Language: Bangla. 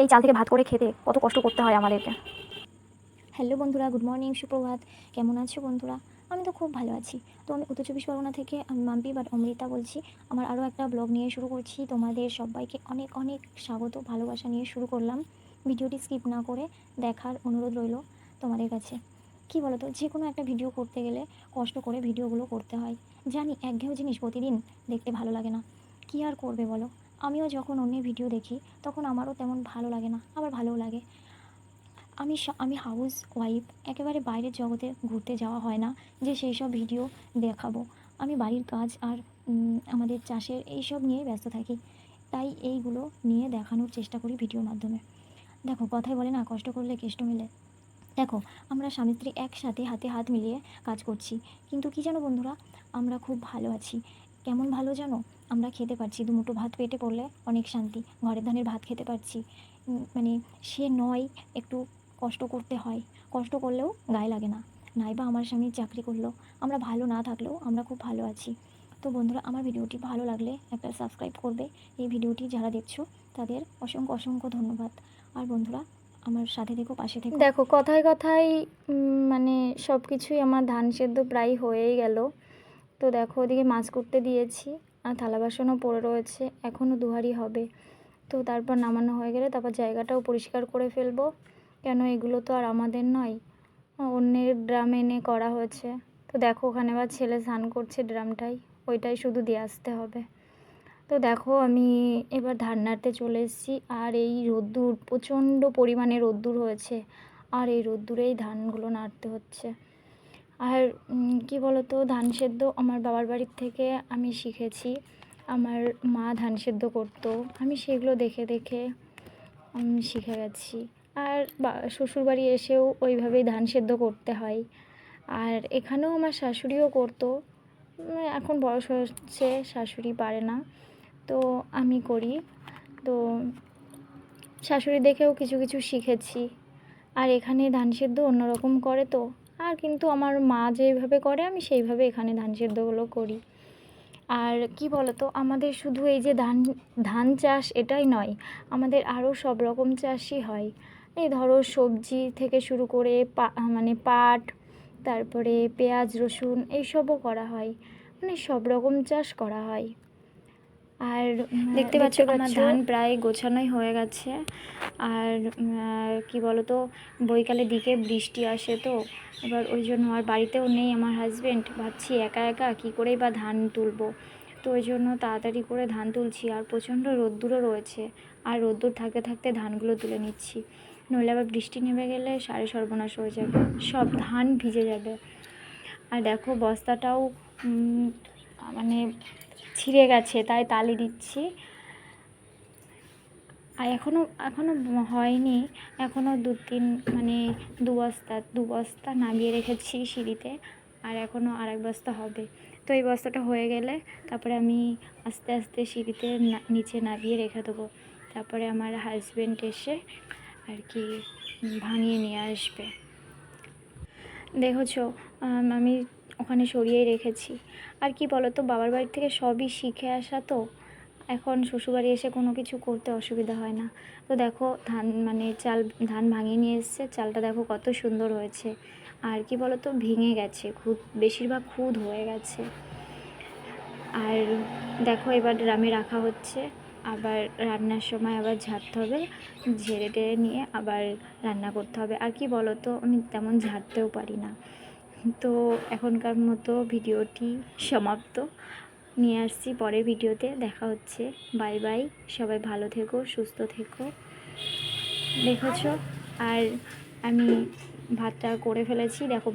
এই চাল থেকে ভাত করে খেতে কত কষ্ট করতে হয় আমাদেরকে। হ্যালো বন্ধুরা, গুড মর্নিং, সুপ্রভাত। কেমন আছো বন্ধুরা? আমি তো খুব ভালো আছি। তো আমি উত্তর চব্বিশ পরগনা থেকে আমি মাম্পি বাট অমৃতা বলছি। আমার আরও একটা ব্লগ নিয়ে শুরু করছি। তোমাদের সবাইকে অনেক অনেক স্বাগত, ভালোবাসা নিয়ে শুরু করলাম। ভিডিওটি স্কিপ না করে দেখার অনুরোধ রইল তোমাদের কাছে। কী বলো তো, যে কোনো একটা ভিডিও করতে গেলে কষ্ট করে ভিডিওগুলো করতে হয়। জানি একঘেয়ে জিনিস প্রতিদিন দেখতে ভালো লাগে না, কী আর করবে বলো। আমিও যখন অন্যের ভিডিও দেখি তখন আমারও তেমন ভালো লাগে না, আবার ভালোও লাগে। আমি হাউস ওয়াইফ, একেবারে বাইরের জগতে ঘুরতে যাওয়া হয় না যে সেই সব ভিডিও দেখাবো। আমি বাড়ির কাজ আর আমাদের চাষের এইসব নিয়েই ব্যস্ত থাকি, তাই এইগুলো নিয়ে দেখানোর চেষ্টা করি ভিডিওর মাধ্যমে। দেখো, কথাই বলে না, কষ্ট করলে কেষ্ট মেলে। দেখো, আমরা স্বামী স্ত্রী একসাথে হাতে হাত মিলিয়ে কাজ করছি, কিন্তু কি জানো বন্ধুরা, আমরা খুব ভালো আছি। কেমন ভালো জানো? আমরা খেতে পারছি, দুমুঠো ভাত পেটে পড়লে অনেক শান্তি। ঘরের ধানের ভাত খেতে পারছি। মানে সে নয় একটু কষ্ট করতে হয়, কষ্ট করলেও গায়ে লাগে না। নাইবা আমার স্বামী চাকরি করলো, আমরা ভালো না থাকলেও আমরা খুব ভালো আছি। তো বন্ধুরা, আমার ভিডিওটি ভালো লাগলে একটা সাবস্ক্রাইব করবে। এই ভিডিওটি যারা দেখছো তাদের অসংখ্য অসংখ্য ধন্যবাদ। আর বন্ধুরা, আমার সাথে থেকো, পাশে থেকো। দেখো, কথায় কথায় মানে সব কিছুই আমার ধান সেদ্ধ প্রায় হয়েই গেল। তো দেখো, ওদিকে মাছ করতে দিয়েছি আর থালা বাসনও পড়ে রয়েছে, এখনও দুহারি হবে। তো তারপর নামানো হয়ে গেলে তারপর জায়গাটাও পরিষ্কার করে ফেলবো, কেন এগুলো তো আর আমাদের নয়, অন্যের ড্রাম এনে করা হয়েছে। তো দেখো, ওখানে আবার ছেলে স্নান করছে ড্রামটাই, ওইটাই শুধু দিয়ে আসতে হবে। তো দেখো, আমি এবার ধান নাড়তে চলে এসেছি। আর এই রোদ্দুর, প্রচণ্ড পরিমাণে রোদ্দুর হয়েছে, আর এই রোদ্দুরেই ধানগুলো নাড়তে হচ্ছে। আর কি বলতো, ধান সেদ্ধ আমার বাবার বাড়ির থেকে আমি শিখেছি। আমার মা ধান সেদ্ধ করতো, আমি সেগুলো দেখে দেখে শিখে গেছি। আর শ্বশুরবাড়ি এসেও ওইভাবেই ধান সেদ্ধ করতে হয়। আর এখানেও আমার শাশুড়িও করতো, এখন বয়স হচ্ছে, শাশুড়ি পারে না, তো আমি করি। তো শাশুড়ি দেখেও কিছু কিছু শিখেছি। আর এখানে ধান সেদ্ধ অন্যরকম করে তো, আর কিন্তু আমার মা যেইভাবে করে আমি সেইভাবে এখানে ধান সেদ্ধগুলো করি। আর কি বলতো, আমাদের শুধু এই যে ধান চাষ এটাই নয়, আমাদের আরও সব রকম চাষই হয়। এই ধরো, সবজি থেকে শুরু করে মানে পাট, তারপরে পেঁয়াজ রসুন এইসবও করা হয়, মানে সব রকম চাষ করা হয়। আর দেখতে পাচ্ছ আমার ধান প্রায় গোছানোই হয়ে গেছে। আর কি বলতো, বৈকালের দিকে বৃষ্টি আসে, তো এবার ওই জন্য আর বাড়িতেও নেই আমার হাজব্যান্ড, ভাবছি একা একা কী করেই বা ধান তুলবো। তো ওই জন্য তাড়াতাড়ি করে ধান তুলছি। আর প্রচণ্ড রোদ্দুরও রয়েছে, আর রোদ্দুর থাকতে থাকতে ধানগুলো তুলে নিচ্ছি, নইলে আবার বৃষ্টি নেমে গেলে সারে সর্বনাশ হয়ে যাবে, সব ধান ভিজে যাবে। আর দেখো, বস্তাটাও মানে ছিঁড়ে গেছে, তাই তালি দিচ্ছি। আর এখনও হয়নি, এখনও দু বস্তা নামিয়ে রেখেছি সিঁড়িতে, আর এখনও আরেক বস্তা হবে। তো এই বস্তাটা হয়ে গেলে তারপরে আমি আস্তে আস্তে সিঁড়িতে নিচে নামিয়ে রেখে দেবো। তারপরে আমার হাজব্যান্ড এসে আর কি ভাঙিয়ে নিয়ে আসবে। দেখেছো, আমি ওখানে সরিয়েই রেখেছি। আর কি বলতো, বাবার বাড়ি থেকে সবই শিখে আসা, তো এখন শ্বশুরবাড়ি এসে কোনো কিছু করতে অসুবিধা হয় না। তো দেখো, ধান ভাঙিয়ে নিয়ে এসছে, চালটা দেখো কত সুন্দর হয়েছে। আর কি বলতো, ভেঙে গেছে, বেশিরভাগ খুদ হয়ে গেছে। আর দেখো, এবার ড্রামে রাখা হচ্ছে, আবার রান্নার সময় আবার ঝাড়তে হবে, ঝেড়ে টেড়ে নিয়ে আবার রান্না করতে হবে। আর কি বলতো, আমি তেমন ঝাড়তেও পারি না। তো এখনকার মতো ভিডিওটি সমাপ্ত, নিয়ে আসছি পরের ভিডিওতে, দেখা হচ্ছে। বাই বাই, সবাই ভালো থেকো, সুস্থ থেকো। দেখেছো, আর আমি ভাতটা করে ফেলেছি, দেখো ভাত